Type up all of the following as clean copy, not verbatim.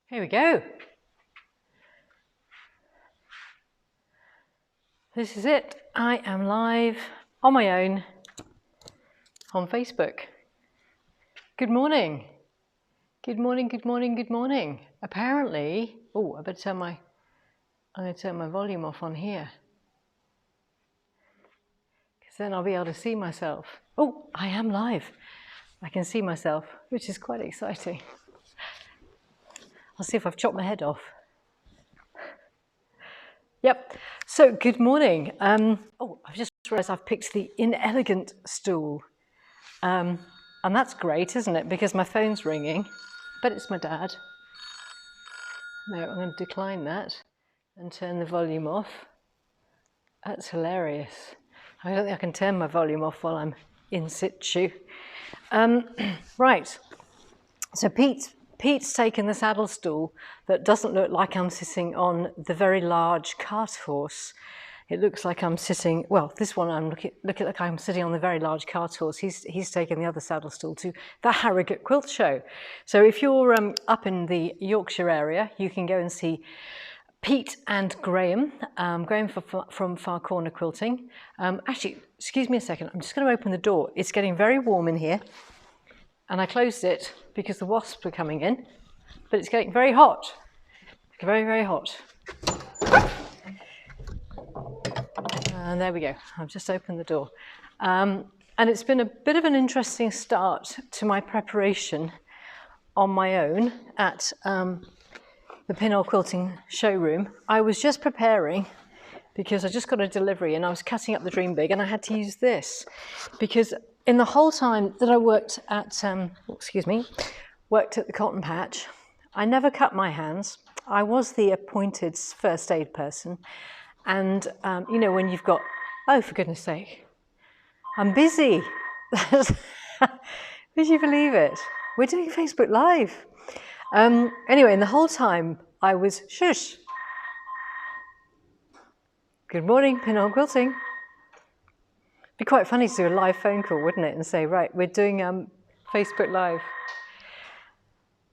Here we go. This is it. I am live on my own on Facebook. Good morning. Good morning, good morning, good morning. Apparently, I'm going to turn my volume off on here. Because then I'll be able to see myself. Oh, I am live. I can see myself, which is quite exciting. I'll see if I've chopped my head off. Yep, so good morning. I've just realised I've picked the inelegant stool. And that's great, isn't it? Because my phone's ringing. But it's my dad. No, I'm going to decline that and turn the volume off. That's hilarious. I don't think I can turn my volume off while I'm in situ. Right, so Pete's taken the saddle stool that doesn't look like I'm sitting on the very large cart horse. It looks like I'm sitting, well, this one I'm looking like I'm sitting on the very large cart horse. He's taken the other saddle stool to the Harrogate Quilt Show. So if you're up in the Yorkshire area, you can go and see Pete and Graham, Graham from Far Corner Quilting. Actually, excuse me a second, I'm just going to open the door. It's getting very warm in here. And I closed it because the wasps were coming in, but it's getting very hot. Very, very hot. And there we go. I've just opened the door. And it's been a bit of an interesting start to my preparation on my own at the Pinhole Quilting showroom. I was just preparing because I just got a delivery and I was cutting up the Dream Big and I had to use this because in the whole time that I worked at the cotton patch, I never cut my hands. I was the appointed first aid person. And, you know, when you've got, oh, for goodness sake, I'm busy. Would you believe it? We're doing Facebook Live. Anyway, and the whole time I was, shush. Good morning, Pinhole Quilting. It'd be quite funny to do a live phone call, wouldn't it? And say, right, we're doing Facebook Live.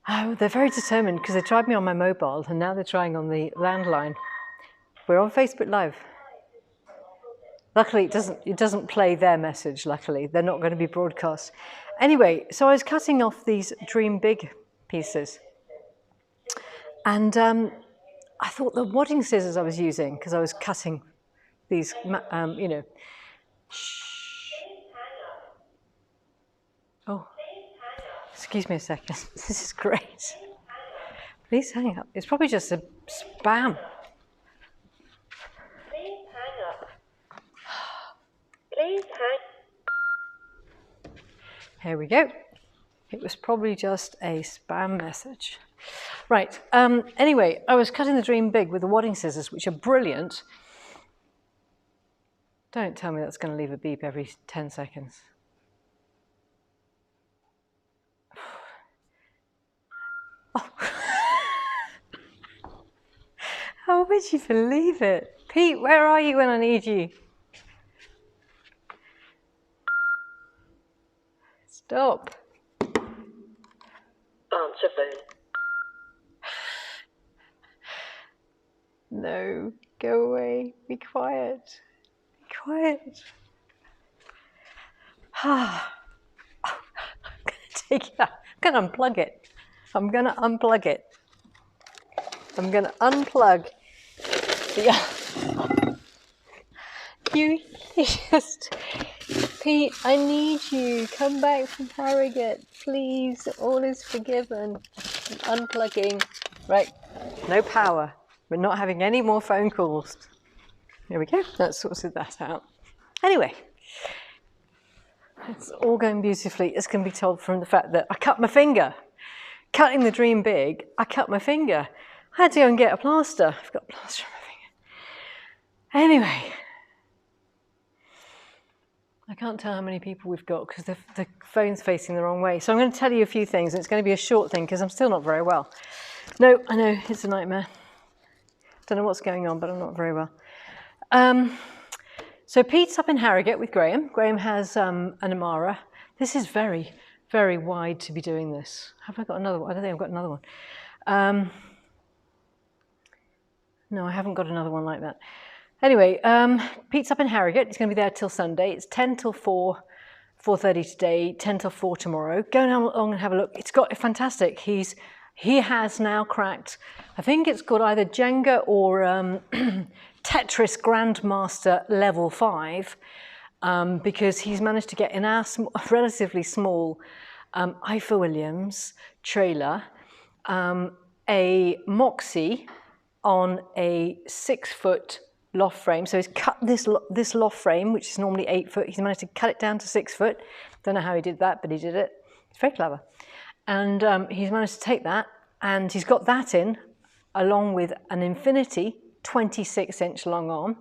Oh, they're very determined because they tried me on my mobile and now they're trying on the landline. We're on Facebook Live. Luckily, it doesn't play their message, luckily. They're not going to be broadcast. Anyway, so I was cutting off these Dream Big pieces. And I thought the wadding scissors I was using, because I was cutting these, you know. Oh, excuse me a second. This is great. Please hang up. It's probably just a spam. Please hang up. Please hang. Here we go. It was probably just a spam message. Right. Anyway, I was cutting the Dream Big with the wadding scissors, which are brilliant. Don't tell me that's going to leave a beep every 10 seconds. Oh. How would you believe it? Pete, where are you when I need you? Stop. Answerphone. No, go away. Be quiet. Be quiet. I'm going to take it out. I'm going to unplug it. I'm going to unplug it. I'm going to unplug the... You just... Pete, I need you. Come back from Harrogate, please. All is forgiven. I'm unplugging. Right, no power. We're not having any more phone calls. There we go. That sorted that out. Anyway, it's all going beautifully. As can be told from the fact that I cut my finger. Cutting the Dream Big, I cut my finger. I had to go and get a plaster. I've got a plaster on my finger. Anyway, I can't tell how many people we've got because the phone's facing the wrong way. So I'm going to tell you a few things. And it's going to be a short thing because I'm still not very well. No, I know, it's a nightmare. Don't know what's going on, but I'm not very well. So Pete's up in Harrogate with Graham. Graham has an Amara. This is very, very wide to be doing this. Have I got another one? I don't think I've got another one. No, I haven't got another one like that. Anyway, Pete's up in Harrogate. He's going to be there till Sunday. It's 10 till 4, 4:30 today, 10 till 4 tomorrow. Go along and have a look. It's got fantastic. He has now cracked, I think it's called either Jenga or Tetris Grandmaster level 5, because he's managed to get in our relatively small Ifa Williams trailer a Moxie on a 6-foot loft frame. So he's cut this loft frame, which is normally 8 foot. He's managed to cut it down to 6 foot. Don't know how he did that, but he did it. It's very clever. And he's managed to take that, and he's got that in, along with an Infinity 26-inch long arm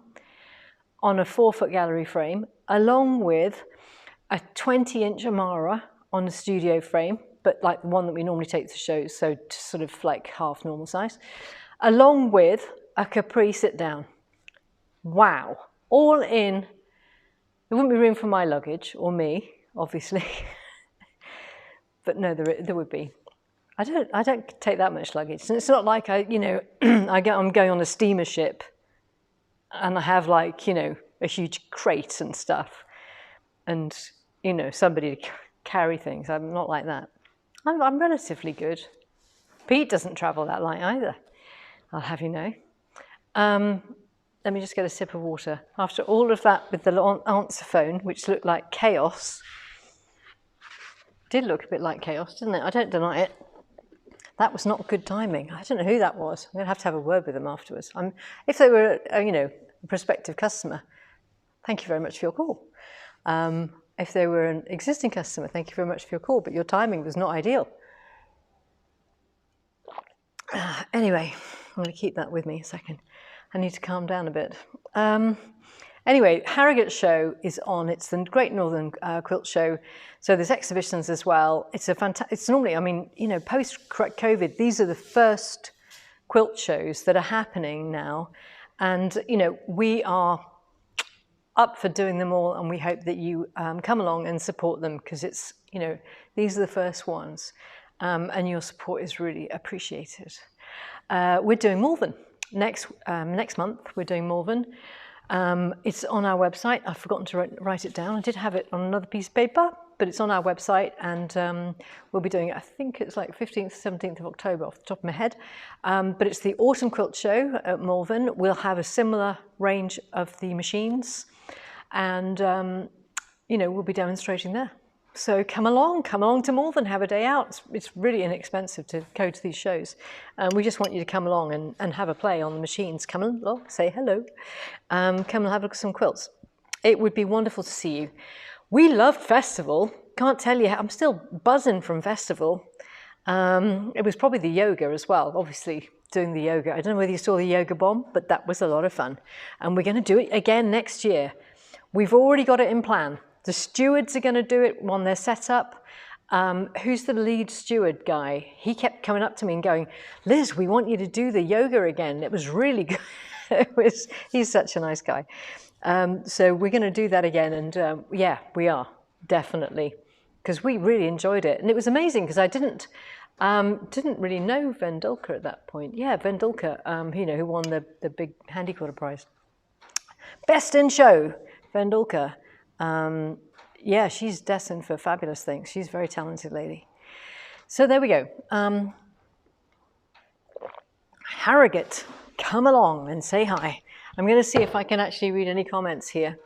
on a 4-foot gallery frame, along with a 20-inch Amara on a studio frame, but like the one that we normally take to shows, so sort of like half normal size, along with a Capri sit-down. Wow. All in. There wouldn't be room for my luggage, or me, obviously. But no, there would be. I don't take that much luggage. And it's not like I'm going on a steamer ship and I have like, a huge crate and stuff and, somebody to carry things. I'm not like that. I'm relatively good. Pete doesn't travel that light either, I'll have you know. Let me just get a sip of water. After all of that with the answer phone, which looked like chaos, did look a bit like chaos, didn't it? I don't deny it. That was not good timing. I don't know who that was. I'm going to have a word with them afterwards. If they were, a prospective customer, thank you very much for your call. If they were an existing customer, thank you very much for your call, but your timing was not ideal. Anyway, I'm going to keep that with me a second. I need to calm down a bit. Anyway, Harrogate show is on. It's the Great Northern Quilt Show. So there's exhibitions as well. It's normally, post-COVID, these are the first quilt shows that are happening now. And, we are up for doing them all, and we hope that you come along and support them, because it's, these are the first ones. And your support is really appreciated. We're doing Malvern. Next month, we're doing Malvern. It's on our website. I've forgotten to write it down. I did have it on another piece of paper, but it's on our website, and we'll be doing it, I think it's like 15th, 17th of October off the top of my head. But it's the Autumn Quilt Show at Malvern. We'll have a similar range of the machines, and, we'll be demonstrating there. So come along to Malvern, have a day out. It's really inexpensive to go to these shows. We just want you to come along and have a play on the machines. Come along, say hello. Come and have a look at some quilts. It would be wonderful to see you. We loved Festival. Can't tell you how, I'm still buzzing from Festival. It was probably the yoga as well, obviously doing the yoga. I don't know whether you saw the yoga bomb, but that was a lot of fun. And we're going to do it again next year. We've already got it in plan. The stewards are going to do it when they're set up. Who's the lead steward guy? He kept coming up to me and going, Liz, we want you to do the yoga again. It was really good. He's such a nice guy. So we're going to do that again. And yeah, we are, definitely. Because we really enjoyed it. And it was amazing because I didn't really know Vendulka at that point. Yeah, Vendulka, who won the big Handi Quilter prize. Best in show, Vendulka. Yeah, she's destined for fabulous things. She's a very talented lady. So there we go. Harrogate, come along and say hi. I'm going to see if I can actually read any comments here.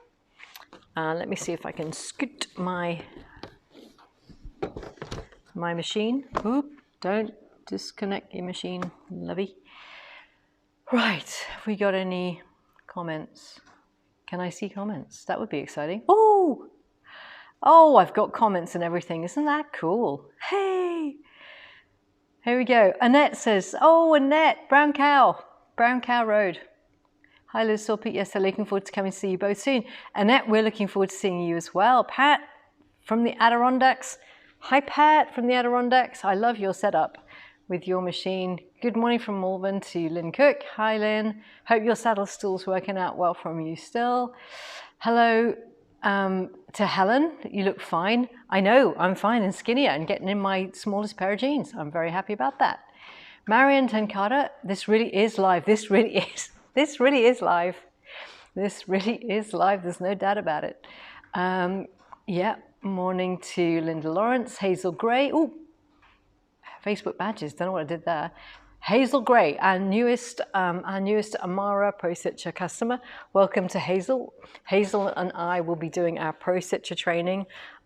Let me see if I can scoot my machine. Oop, don't disconnect your machine, lovey. Right, have we got any comments? Can I see comments? That would be exciting. Oh, I've got comments and everything. Isn't that cool? Hey, here we go. Annette says, oh, Annette, Brown Cow Road. Hi, Liz, saw Pete yesterday. Looking forward to coming to see you both soon. Annette, we're looking forward to seeing you as well. Pat from the Adirondacks. Hi, Pat from the Adirondacks. I love your setup with your machine. Good morning from Malvern to Lynn Cook. Hi, Lynn. Hope your saddle stool's working out well from you still. Hello to Helen. You look fine. I know, I'm fine and skinnier and getting in my smallest pair of jeans. I'm very happy about that. Marion Tenkata, this really is live. This really is live. This really is live. There's no doubt about it. Yeah, morning to Linda Lawrence, Hazel Gray. Oh, Facebook badges. Don't know what I did there. Hazel Gray, our newest Amara Pro Stitcher customer. Welcome to Hazel. Hazel and I will be doing our Pro Stitcher training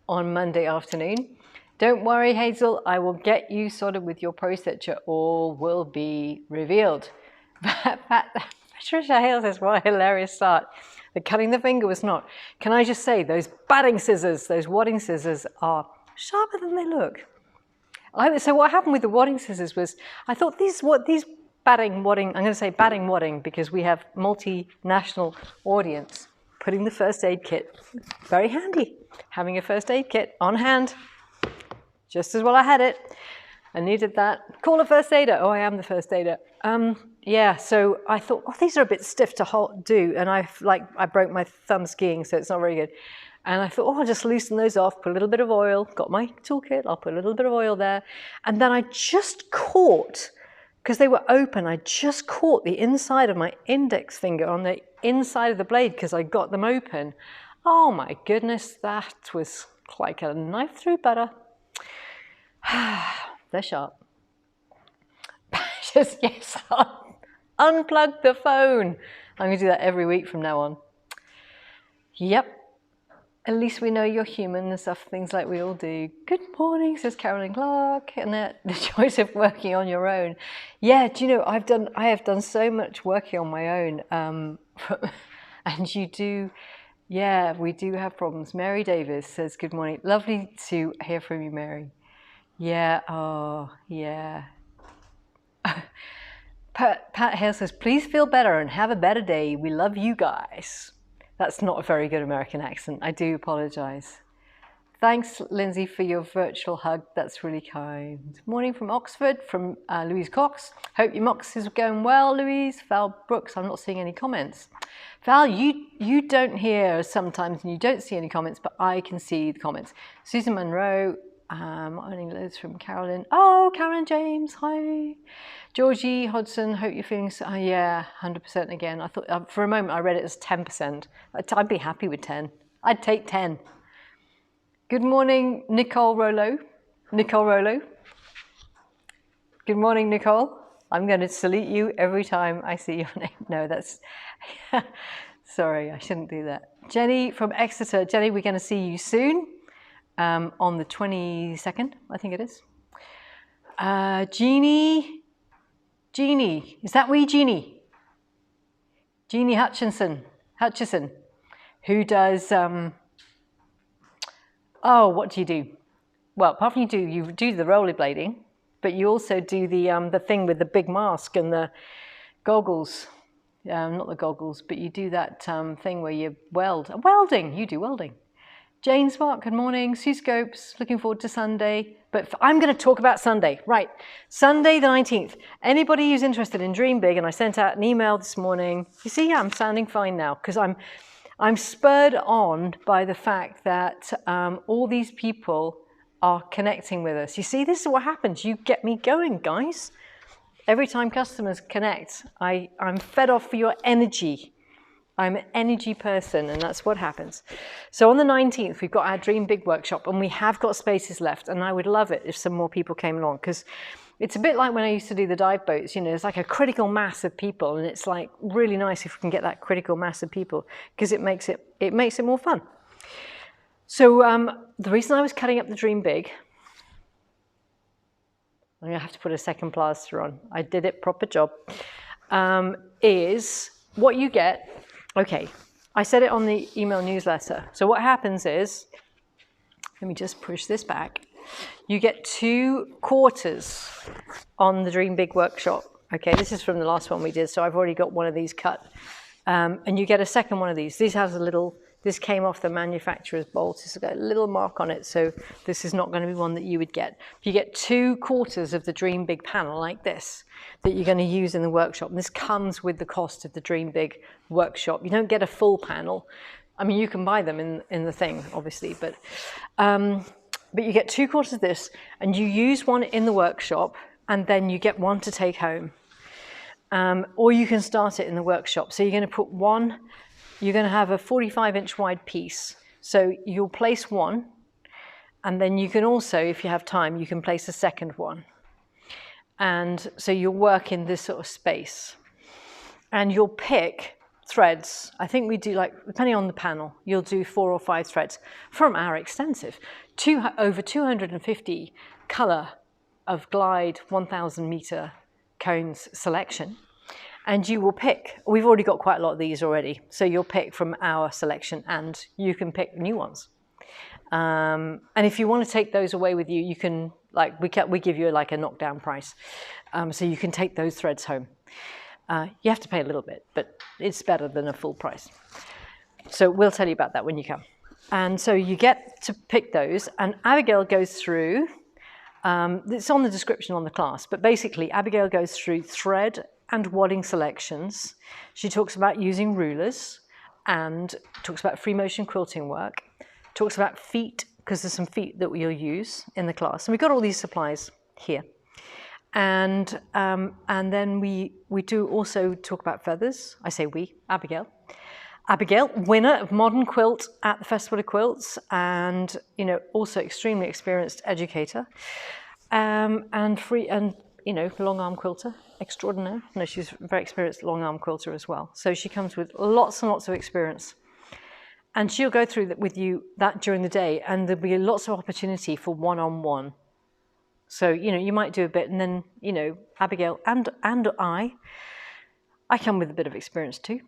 on Monday afternoon. Don't worry, Hazel, I will get you sorted with your Pro Stitcher. All will be revealed. Patricia Hale says, what a hilarious start. The cutting the finger was not. Can I just say, those batting scissors, those wadding scissors are sharper than they look. So what happened with the wadding scissors was, I thought these batting wadding, I'm going to say batting wadding because we have multinational audience. Putting the first aid kit, very handy. Having a first aid kit on hand, just as well I had it. I needed that. Call a first aider. Oh, I am the first aider. Yeah, so I thought, oh, these are a bit stiff to do, and I broke my thumb skiing, so it's not very good. And I thought, oh, I'll just loosen those off, put a little bit of oil, got my toolkit, I'll put a little bit of oil there. And then I just caught, because they were open, I just caught the inside of my index finger on the inside of the blade because I got them open. Oh my goodness, that was like a knife through butter. They're sharp. Just, yes, unplug the phone. I'm going to do that every week from now on. Yep. At least we know you're human and stuff, things like we all do. Good morning, says Carolyn Clark. And the choice of working on your own. Yeah, do you know, I have done so much working on my own. And you do, yeah, we do have problems. Mary Davis says, good morning. Lovely to hear from you, Mary. Yeah, oh, yeah. Pat Hale says, please feel better and have a better day. We love you guys. That's not a very good American accent. I do apologize. Thanks, Lindsay, for your virtual hug. That's really kind. Morning from Oxford, from Louise Cox. Hope your mocks is going well, Louise. Val Brooks, I'm not seeing any comments. Val, you don't hear sometimes and you don't see any comments, but I can see the comments. Susan Monroe, morning loads from Carolyn. Oh, Karen James, hi. Georgie Hodson, hope you're feeling so, yeah, 100% again. I thought, for a moment, I read it as 10%. I'd be happy with 10. I'd take 10. Good morning, Nicole Rollo. Nicole Rollo. Good morning, Nicole. I'm going to salute you every time I see your name. No, that's, sorry, I shouldn't do that. Jenny from Exeter. Jenny, we're going to see you soon on the 22nd, I think it is. Jeannie, is that wee Jeannie? Jeannie Hutchison, who does, oh, what do you do? Well, apart from you do the rollerblading, but you also do the thing with the big mask and the goggles. Not the goggles, but you do that thing where you welding, you do welding. Jane Spark, good morning. Sue Scopes, looking forward to Sunday. But I'm going to talk about Sunday. Right, Sunday the 19th. Anybody who's interested in Dream Big, and I sent out an email this morning. You see, I'm sounding fine now because I'm spurred on by the fact that all these people are connecting with us. You see, this is what happens. You get me going, guys. Every time customers connect, I'm fed off for your energy. I'm an energy person, and that's what happens. So on the 19th, we've got our Dream Big workshop, and we have got spaces left, and I would love it if some more people came along, because it's a bit like when I used to do the dive boats. You know, it's like a critical mass of people, and it's like really nice if we can get that critical mass of people, because it makes it more fun. So the reason I was cutting up the Dream Big, I'm going to have to put a second plaster on. I did it, proper job, is what you get. Okay, I said it on the email newsletter. So what happens is, let me just push this back. You get 2 quarters on the Dream Big workshop. Okay, this is from the last one we did, so I've already got one of these cut. And you get a second one of these. This came off the manufacturer's bolt. It's got a little mark on it, so this is not going to be one that you would get. You get 2 quarters of the Dream Big panel like this that you're going to use in the workshop. And this comes with the cost of the Dream Big workshop. You don't get a full panel. I mean, you can buy them in the thing, obviously, but you get 2 quarters of this, and you use one in the workshop, and then you get one to take home. Or you can start it in the workshop. So you're going to put one, you're going to have a 45-inch wide piece. So you'll place one, and then you can also, if you have time, you can place a second one. And so you'll work in this sort of space. And you'll pick threads. I think we do, like, depending on the panel, you'll do 4 or 5 threads from our extensive over 250 colour of Glide 1,000 metre cones selection. And you will pick, we've already got quite a lot of these already, so you'll pick from our selection and you can pick new ones. And if you want to take those away with you, you can, like, we give you like a knockdown price. So you can take those threads home. You have to pay a little bit, but it's better than a full price. So we'll tell you about that when you come. And so you get to pick those, and Abigail goes through, it's on the description on the class, but basically Abigail goes through thread and wadding selections. She talks about using rulers and talks about free motion quilting work, talks about feet, because there's some feet that we'll use in the class. And we've got all these supplies here. And then we do also talk about feathers. I say we, Abigail. Abigail, winner of Modern Quilt at the Festival of Quilts, and also extremely experienced educator, and long arm quilter extraordinaire. No, she's a very experienced long arm quilter as well. So she comes with lots and lots of experience, and she'll go through that with you during the day, and there'll be lots of opportunity for one-on-one. So you might do a bit, and then Abigail and I come with a bit of experience too.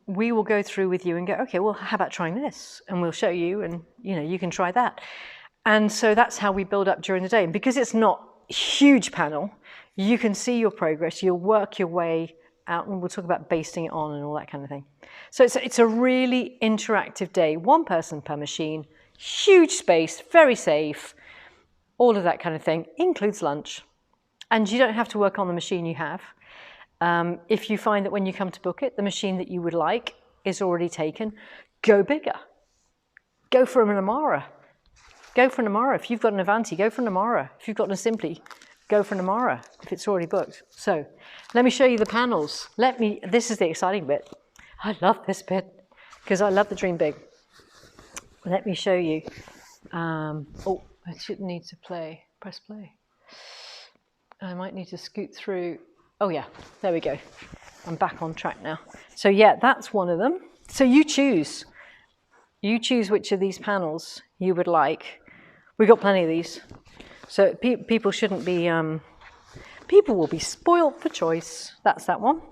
We will go through with you and go, okay, well, how about trying this? And we'll show you, and you can try that. And so that's how we build up during the day. And because it's not a huge panel, you can see your progress. You'll work your way out, and we'll talk about basting it on and all that kind of thing. So it's a really interactive day. One person per machine, huge space, very safe, all of that kind of thing. Includes lunch. And you don't have to work on the machine you have. If you find that when you come to book it, the machine that you would like is already taken, go bigger. Go for an Amara. Go for an Amara. If you've got an Avanti, go for an Amara. If you've got an Simply, go for an Amara if it's already booked. So let me show you the panels. This is the exciting bit. I love this bit because I love the Dream Big. Let me show you. Oh, I should need to press play. I might need to scoot through. Oh yeah, there we go. I'm back on track now. So yeah, that's one of them. So you choose. You choose which of these panels you would like. We've got plenty of these. So people shouldn't be, people will be spoilt for choice. That's that one.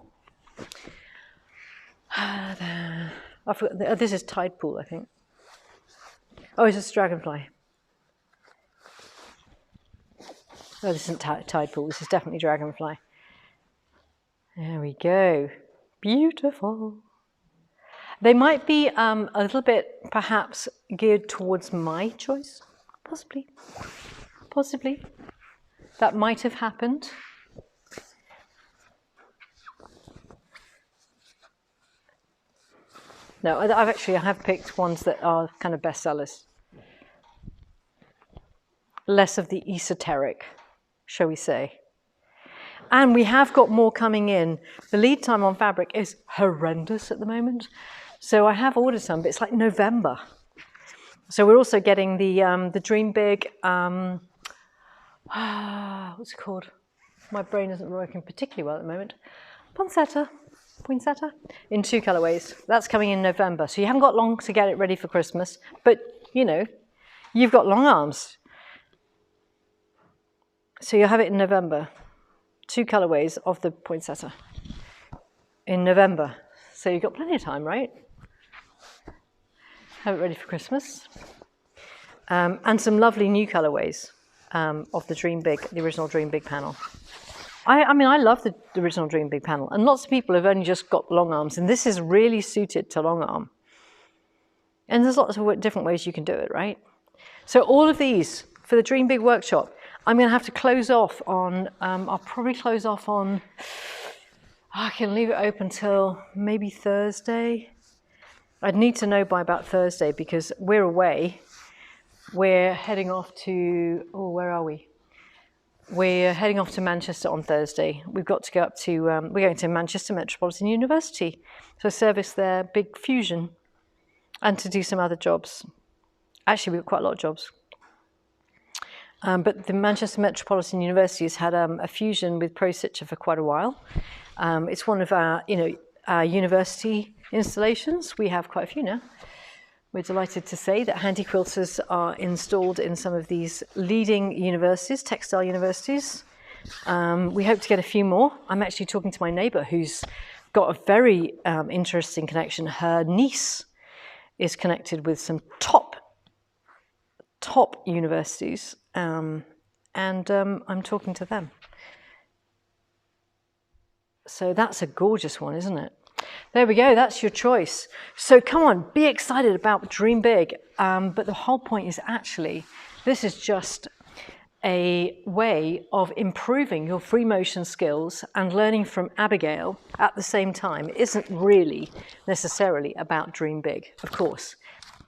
I forgot, this is Tide Pool, I think. Oh, it's just Dragonfly. Oh, this isn't Tide Pool, this is definitely Dragonfly. There we go. Beautiful. They might be a little bit perhaps geared towards my choice. Possibly. Possibly. That might have happened. No, I have picked ones that are kind of bestsellers. Less of the esoteric, shall we say. And we have got more coming in. The lead time on fabric is horrendous at the moment. So I have ordered some, but it's like November. So we're also getting the Dream Big, what's it called? My brain isn't working particularly well at the moment. Poinsettia, in 2 colorways. That's coming in November. So you haven't got long to get it ready for Christmas, but you've got long arms. So you'll have it in November. 2 colorways of the poinsettia in November. So you've got plenty of time, right? Have it ready for Christmas. And some lovely new colorways of the Dream Big, the original Dream Big panel. I mean, I love the original Dream Big panel, and lots of people have only just got long arms, and this is really suited to long arm. And there's lots of different ways you can do it, right? So all of these for the Dream Big workshop, I'm going to have to close off on, I'll probably close off on, I can leave it open till maybe Thursday. I'd need to know by about Thursday because we're away. We're heading off to, where are we? we're heading off to Manchester on Thursday. We've got to go up to, we're going to Manchester Metropolitan University to service their big fusion and to do some other jobs. Actually, we've got quite a lot of jobs. But the Manchester Metropolitan University has had a fusion with ProSitcher for quite a while. It's one of our, our university installations. We have quite a few now. We're delighted to say that Handi Quilters are installed in some of these leading universities, textile universities. We hope to get a few more. I'm actually talking to my neighbour who's got a very interesting connection. Her niece is connected with some top universities, and I'm talking to them. So that's a gorgeous one, isn't it? There we go, that's your choice. So come on, be excited about Dream Big. But the whole point is actually, this is just a way of improving your free motion skills and learning from Abigail at the same time. It isn't really necessarily about Dream Big, of course.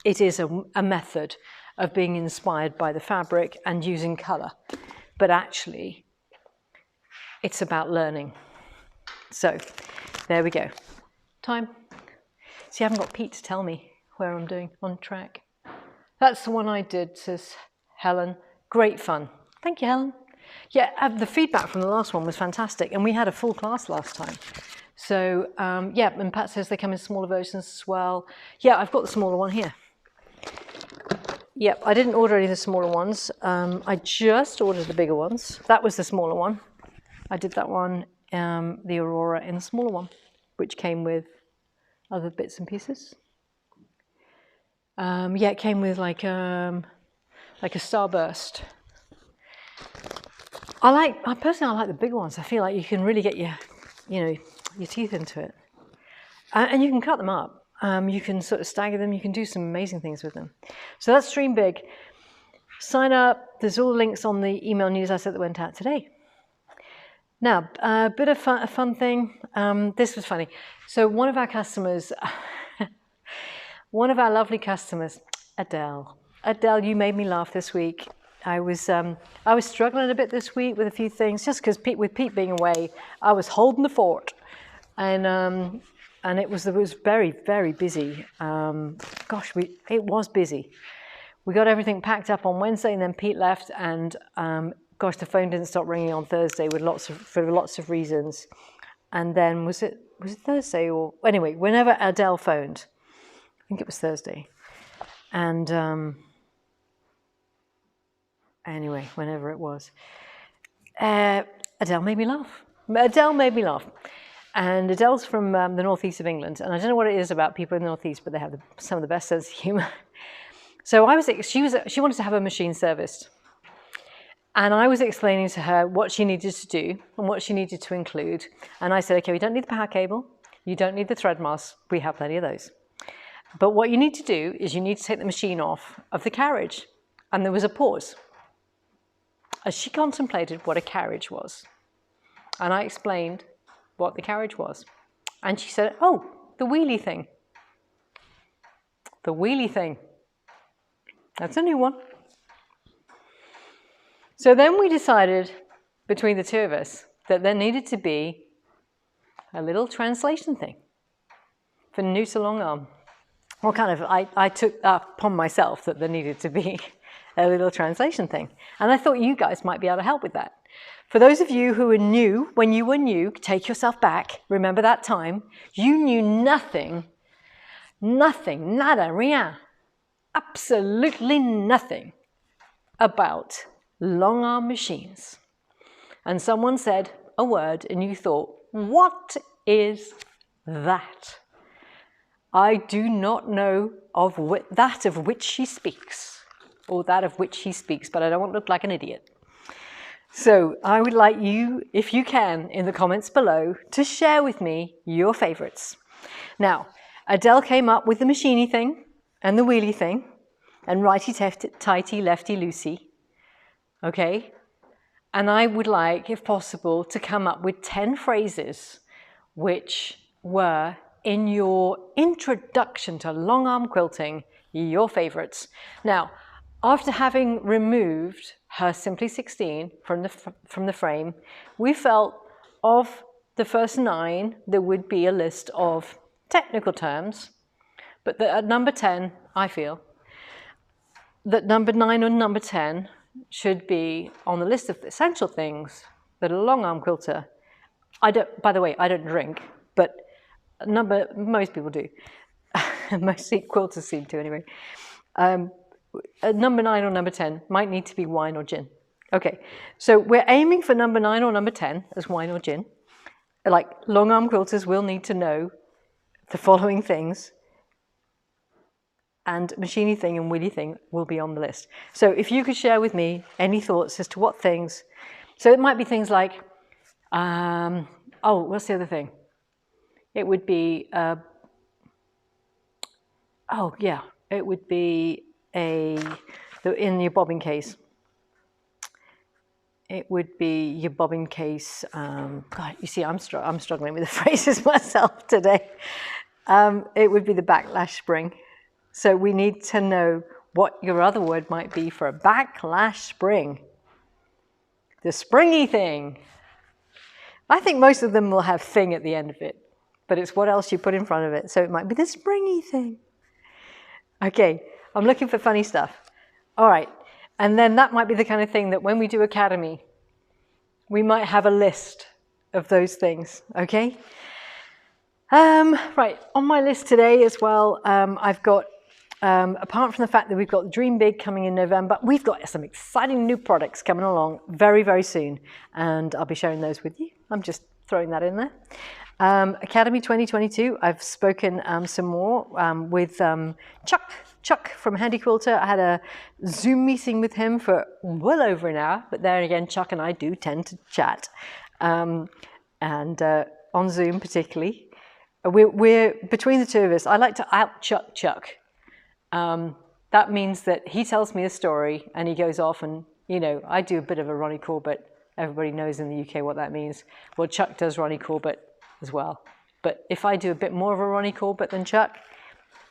It is a method of being inspired by the fabric and using colour. But actually, it's about learning. So, there we go. Time. See, I haven't got Pete to tell me where I'm doing on track. That's the one I did, says Helen. Great fun. Thank you, Helen. Yeah, the feedback from the last one was fantastic, and we had a full class last time. So, yeah, and Pat says they come in smaller versions as well. Yeah, I've got the smaller one here. Yep, I didn't order any of the smaller ones. I just ordered the bigger ones. That was the smaller one. I did that one, the Aurora, in the smaller one, which came with other bits and pieces. Yeah, it came with like a starburst. I personally like the bigger ones. I feel like you can really get your teeth into it, and you can cut them up. You can sort of stagger them. You can do some amazing things with them. So that's Dream Big. Sign up. There's all the links on the email newsletter that went out today. Now, a bit of a fun thing. This was funny. So one of our customers, one of our lovely customers, Adele. Adele, you made me laugh this week. I was struggling a bit this week with a few things, just because with Pete being away, I was holding the fort, and it was very, very busy. Gosh, it was busy. We got everything packed up on Wednesday, and then Pete left, and gosh, the phone didn't stop ringing on Thursday for lots of reasons. And then was it Thursday or anyway, whenever Adele phoned, I think it was Thursday. And anyway, whenever it was, Adele made me laugh. And Adele's from the northeast of England, and I don't know what it is about people in the northeast, but they have some of the best sense of humour. So she wanted to have her machine serviced. And I was explaining to her what she needed to do and what she needed to include. And I said, okay, we don't need the power cable. You don't need the thread mask. We have plenty of those. But what you need to do is you need to take the machine off of the carriage. And there was a pause as she contemplated what a carriage was. And I explained what the carriage was. And she said, oh, the wheelie thing. The wheelie thing. That's a new one. So then we decided, between the two of us, that there needed to be a little translation thing for new to long arm. Well, I took upon myself that there needed to be a little translation thing. And I thought you guys might be able to help with that. For those of you who are new, when you were new, take yourself back, remember that time, you knew nothing, nada, rien, absolutely nothing about long arm machines. And someone said a word and you thought, what is that? I do not know of that of which she speaks, or that of which he speaks, but I don't want to look like an idiot. So I would like you, if you can, in the comments below, to share with me your favorites. Now, Adele came up with the machiney thing and the wheelie thing and righty-tighty, lefty-loosey. Okay, and I would like, if possible, to come up with 10 phrases which were, in your introduction to long arm quilting, your favorites. Now, After having removed her Simply 16 from the frame, we felt of the first 9 there would be a list of technical terms, but that at number 10, I feel that number 9 and number 10 should be on the list of essential things that a long arm quilter, by the way, I don't drink, but most people do. Most quilters seem to anyway. Number 9 or number 10 might need to be wine or gin. Okay, so we're aiming for number 9 or number 10 as wine or gin. Like long arm quilters will need to know the following things, and machiney thing and wheelie thing will be on the list. So if you could share with me any thoughts as to what things, so it might be things like, what's the other thing? It would be, it would be in your bobbin case. It would be your bobbin case. God, you see, I'm struggling with the phrases myself today. It would be the backlash spring. So we need to know what your other word might be for a backlash spring. The springy thing. I think most of them will have thing at the end of it, but it's what else you put in front of it. So it might be the springy thing. Okay, I'm looking for funny stuff. All right, and then that might be the kind of thing that when we do Academy, we might have a list of those things, okay? Right, on my list today as well, I've got, apart from the fact that we've got Dream Big coming in November, we've got some exciting new products coming along very, very soon, and I'll be sharing those with you. I'm just throwing that in there. Academy 2022, I've spoken some more with Chuck from Handi Quilter. I had a Zoom meeting with him for well over an hour, but there again, Chuck and I do tend to chat, and on Zoom particularly. We're between the two of us, I like to out-Chuck Chuck. That means that he tells me a story and he goes off and, you know, I do a bit of a Ronnie Corbett. Everybody knows in the UK what that means. Well, Chuck does Ronnie Corbett as well. But if I do a bit more of a Ronnie Corbett than Chuck,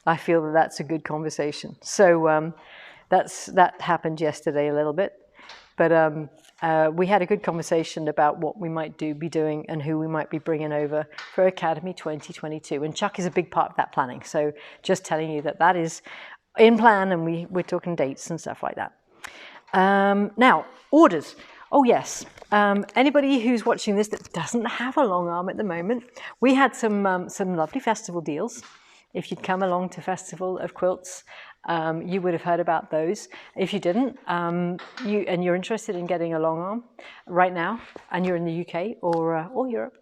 I feel that that's a good conversation. So that happened yesterday a little bit. But we had a good conversation about what we might be doing and who we might be bringing over for Academy 2022. And Chuck is a big part of that planning. So just telling you that is in plan, and we're talking dates and stuff like that. Now, orders. Oh yes, anybody who's watching this that doesn't have a long arm at the moment, we had some lovely festival deals. If you'd come along to Festival of Quilts, you would have heard about those. If you didn't, you're interested in getting a long arm right now, and you're in the UK or Europe,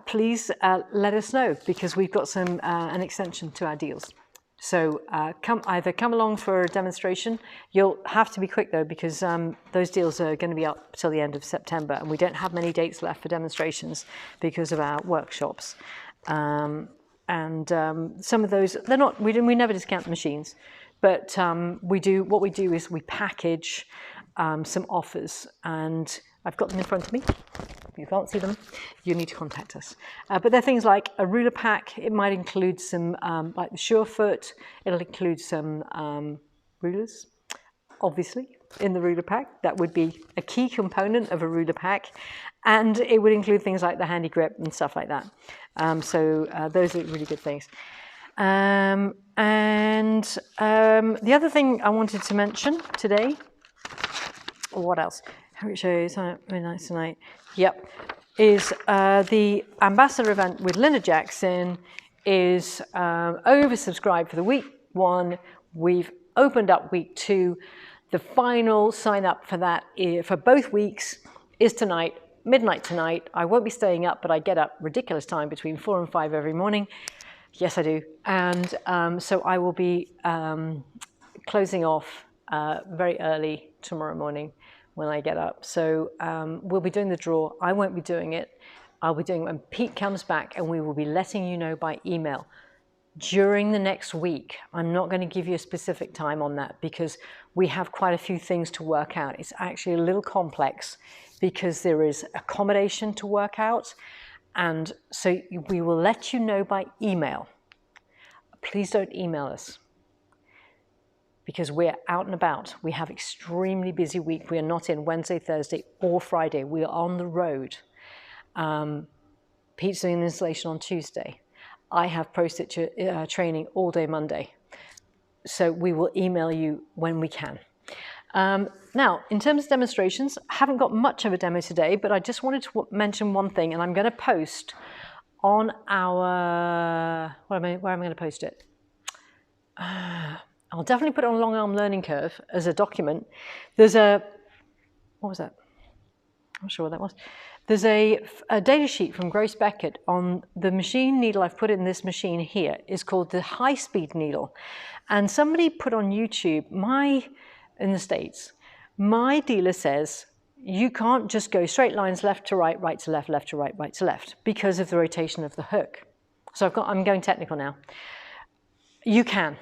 please let us know, because we've got an extension to our deals. So either come along for a demonstration. You'll have to be quick though, because those deals are going to be up till the end of September, and we don't have many dates left for demonstrations because of our workshops. Some of those, we never discount the machines, but what we do is we package some offers, and I've got them in front of me. If you can't see them, you need to contact us. But they're things like a ruler pack. It might include some, like the Surefoot. It'll include some rulers, obviously, in the ruler pack. That would be a key component of a ruler pack. And it would include things like the Handi grip and stuff like that. So those are really good things. The other thing I wanted to mention today, what else? How it shows, very nice tonight. Yep, is the ambassador event with Linda Jackson is oversubscribed for the week 1. We've opened up week 2. The final sign up for that for both weeks is tonight, midnight tonight. I won't be staying up, but I get up ridiculous time between 4 and 5 every morning. Yes, I do. And so I will be closing off very early tomorrow morning when I get up. So we'll be doing the draw. I won't be doing it. I'll be doing it when Pete comes back, and we will be letting you know by email during the next week. I'm not going to give you a specific time on that, because we have quite a few things to work out. It's actually a little complex because there is accommodation to work out. And so we will let you know by email. Please don't email us, because we're out and about. We have extremely busy week. We are not in Wednesday, Thursday, or Friday. We are on the road. Pete's doing an installation on Tuesday. I have pro-stitch training all day Monday. So we will email you when we can. Now, in terms of demonstrations, I haven't got much of a demo today, but I just wanted to mention one thing, and I'm going to post on our, where am I going to post it? I'll definitely put it on Long Arm Learning Curve as a document. There's a, what was that? I'm not sure what that was. There's a data sheet from Grace Beckett on the machine needle I've put in this machine here. Is called the high-speed needle. And somebody put on YouTube, in the States, my dealer says, you can't just go straight lines left to right, right to left, left to right, right to left, because of the rotation of the hook. So I'm going technical now. You can.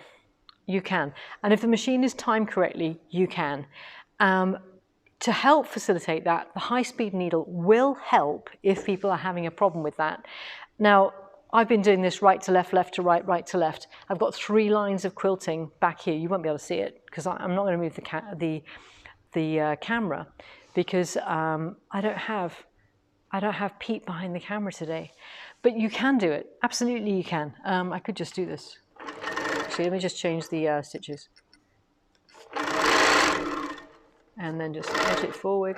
And if the machine is timed correctly, you can. To help facilitate that, the high-speed needle will help if people are having a problem with that. Now, I've been doing this right to left, left to right, right to left. I've got 3 lines of quilting back here. You won't be able to see it because I'm not going to move the camera because I don't have Pete behind the camera today. But you can do it. Absolutely, you can. I could just do this. Actually, let me just change the stitches. And then just edge it forward.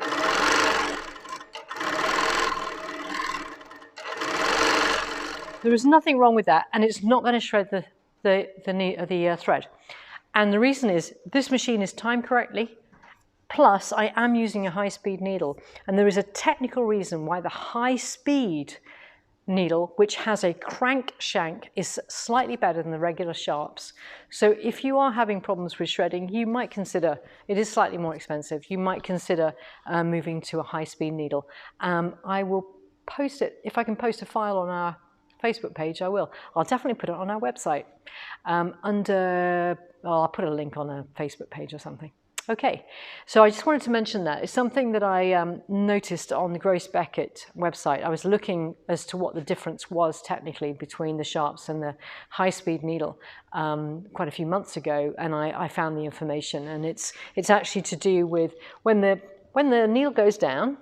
There is nothing wrong with that, and it's not going to shred the thread. And the reason is this machine is timed correctly, plus I am using a high-speed needle. And there is a technical reason why the high-speed needle, which has a crank shank, is slightly better than the regular sharps. So if you are having problems with shredding, you might consider, it is slightly more expensive, you might consider moving to a high-speed needle. I will post it, if I can post a file on our Facebook page, I will. I'll definitely put it on our website. I'll put a link on a Facebook page or something. Okay, so I just wanted to mention that. It's something that I noticed on the Grace Beckett website. I was looking as to what the difference was technically between the sharps and the high-speed needle quite a few months ago, and I found the information. And it's actually to do with when the needle goes down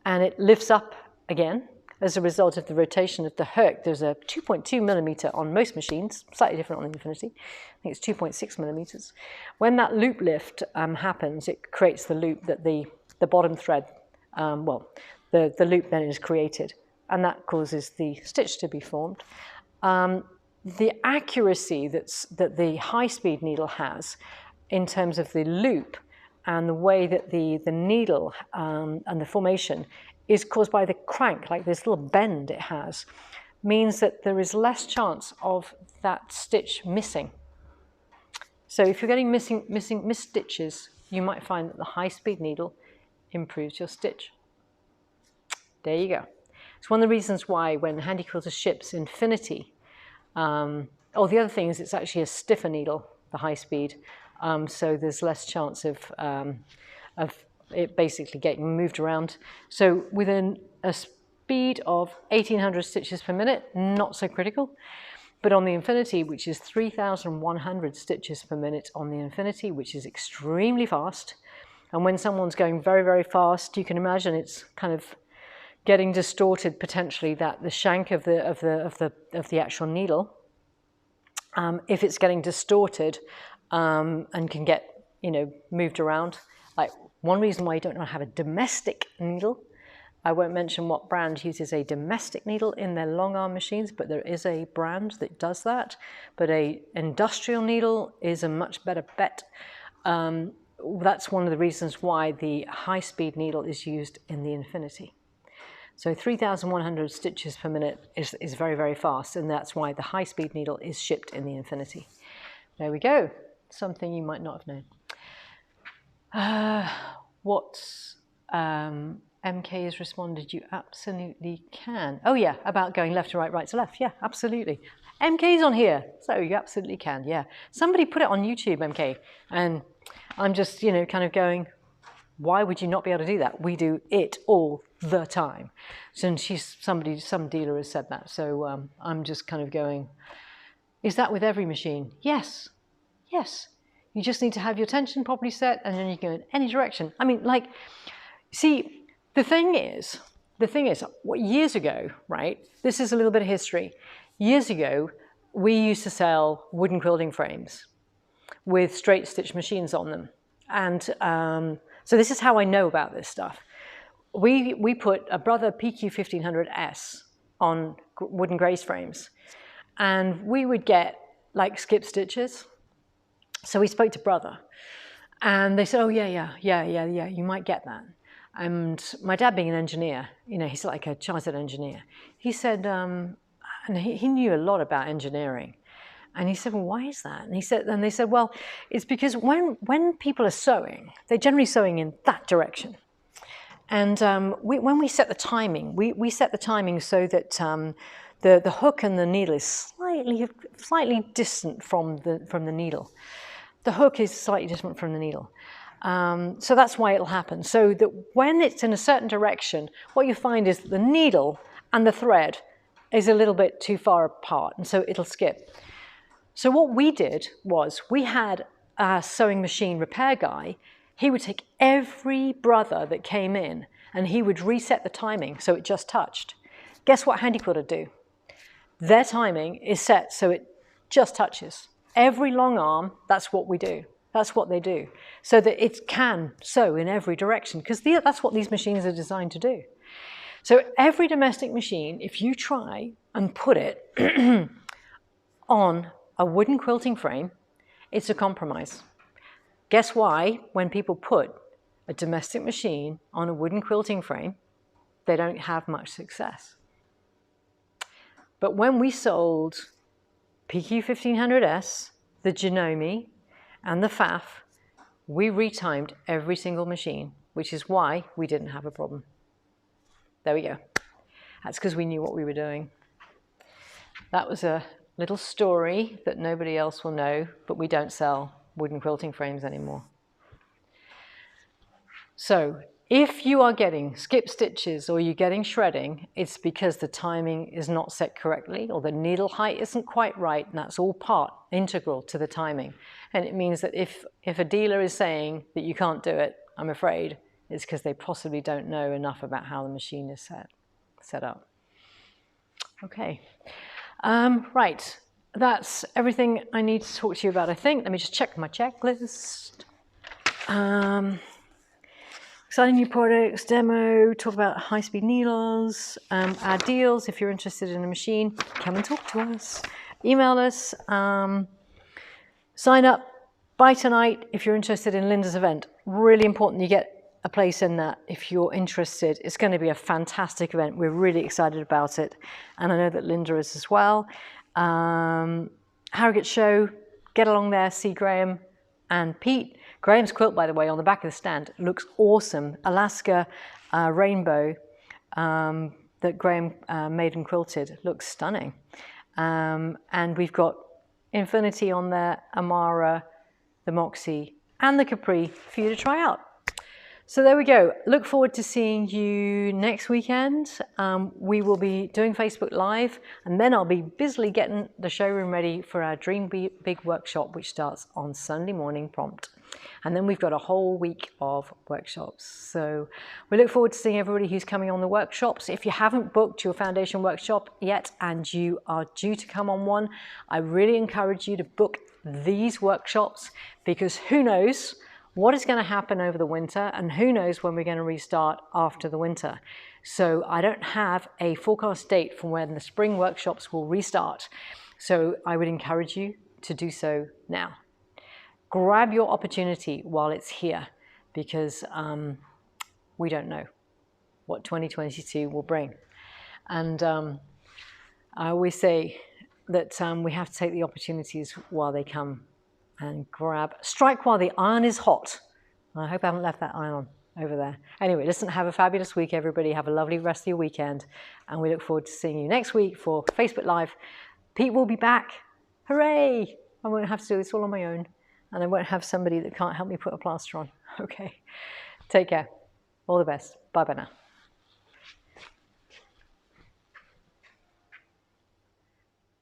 and it lifts up again, as a result of the rotation of the hook. There's a 2.2 millimeter on most machines, slightly different on the Infinity. I think it's 2.6 millimeters. When that loop lift happens, it creates the loop that the bottom thread, the loop then is created, and that causes the stitch to be formed. The accuracy that the high-speed needle has in terms of the loop and the way that the needle and the formation is caused by the crank, like this little bend it has, means that there is less chance of that stitch missing. So if you're getting missed stitches, you might find that the high-speed needle improves your stitch. There you go. It's one of the reasons why when Handi Quilter ships Infinity, the other thing is it's actually a stiffer needle, the high-speed, so there's less chance of it basically getting moved around. So within a speed of 1800 stitches per minute, not so critical. But on the Infinity, which is 3,100 stitches per minute on the Infinity, which is extremely fast. And when someone's going very, very fast, you can imagine it's kind of getting distorted potentially, that the shank of the actual needle, if it's getting distorted and can get moved around. Like, one reason why you don't have a domestic needle, I won't mention what brand uses a domestic needle in their long arm machines, but there is a brand that does that. But a industrial needle is a much better bet. That's one of the reasons why the high-speed needle is used in the Infinity. So 3,100 stitches per minute is very, very fast, and that's why the high-speed needle is shipped in the Infinity. There we go. Something you might not have known. MK has responded, you absolutely can. Oh yeah, about going left to right, right to left. Yeah, absolutely. MK's on here, so you absolutely can, yeah. Somebody put it on YouTube, MK, and I'm just, kind of going, why would you not be able to do that? We do it all the time. So some dealer has said that, so I'm just kind of going, is that with every machine? Yes, yes. You just need to have your tension properly set, and then you can go in any direction. I mean, like, see, the thing is, what years ago, right? This is a little bit of history. Years ago, we used to sell wooden quilting frames with straight stitch machines on them. And so this is how I know about this stuff. We put a Brother PQ1500S on wooden graze frames, and we would get like skip stitches. So we spoke to Brother, and they said, oh yeah, you might get that. And my dad being an engineer, you know, he's like a chartered engineer. He said, and he knew a lot about engineering. And he said, well, why is that? And they said, well, it's because when people are sewing, they're generally sewing in that direction. And when we set the timing, we set the timing so that the hook and the needle is slightly distant from the needle. The hook is slightly different from the needle. So that's why it'll happen. So that when it's in a certain direction, what you find is that the needle and the thread is a little bit too far apart, and so it'll skip. So what we did was we had a sewing machine repair guy. He would take every Brother that came in and he would reset the timing so it just touched. Guess what Handi Quilter do? Their timing is set so it just touches. Every long arm, that's what we do. That's what they do. So that it can sew in every direction, because that's what these machines are designed to do. So every domestic machine, if you try and put it on a wooden quilting frame, it's a compromise. Guess why? When people put a domestic machine on a wooden quilting frame, they don't have much success. But when we sold PQ1500S, the Janome, and the FAF, we retimed every single machine, which is why we didn't have a problem. There we go. That's because we knew what we were doing. That was a little story that nobody else will know, but we don't sell wooden quilting frames anymore. So if you are getting skip stitches or you're getting shredding, it's because the timing is not set correctly or the needle height isn't quite right, and that's all integral to the timing. And it means that if a dealer is saying that you can't do it, I'm afraid it's because they possibly don't know enough about how the machine is set up. Okay. Right, that's everything I need to talk to you about, I think. Let me just check my checklist. Exciting new products, demo, talk about high-speed needles, our deals. If you're interested in a machine, come and talk to us. Email us, sign up, buy tonight if you're interested in Linda's event. Really important you get a place in that if you're interested. It's going to be a fantastic event. We're really excited about it. And I know that Linda is as well. Harrogate show, get along there, see Graham and Pete. Graham's quilt, by the way, on the back of the stand looks awesome. Alaska rainbow that Graham made and quilted looks stunning. And we've got Infinity on there, Amara, the Moxie, and the Capri for you to try out. So there we go. Look forward to seeing you next weekend. We will be doing Facebook Live, and then I'll be busily getting the showroom ready for our Dream Big workshop, which starts on Sunday morning prompt. And then we've got a whole week of workshops. So we look forward to seeing everybody who's coming on the workshops. If you haven't booked your foundation workshop yet and you are due to come on one, I really encourage you to book these workshops, because who knows what is going to happen over the winter, and who knows when we're going to restart after the winter. So I don't have a forecast date for when the spring workshops will restart. So I would encourage you to do so now. Grab your opportunity while it's here, because we don't know what 2022 will bring. And I always say that we have to take the opportunities while they come, and strike while the iron is hot. I hope I haven't left that iron on over there. Anyway, listen, have a fabulous week, everybody. Have a lovely rest of your weekend. And we look forward to seeing you next week for Facebook Live. Pete will be back. Hooray! I won't have to do this all on my own. And I won't have somebody that can't help me put a plaster on. Okay. Take care. All the best. Bye-bye now.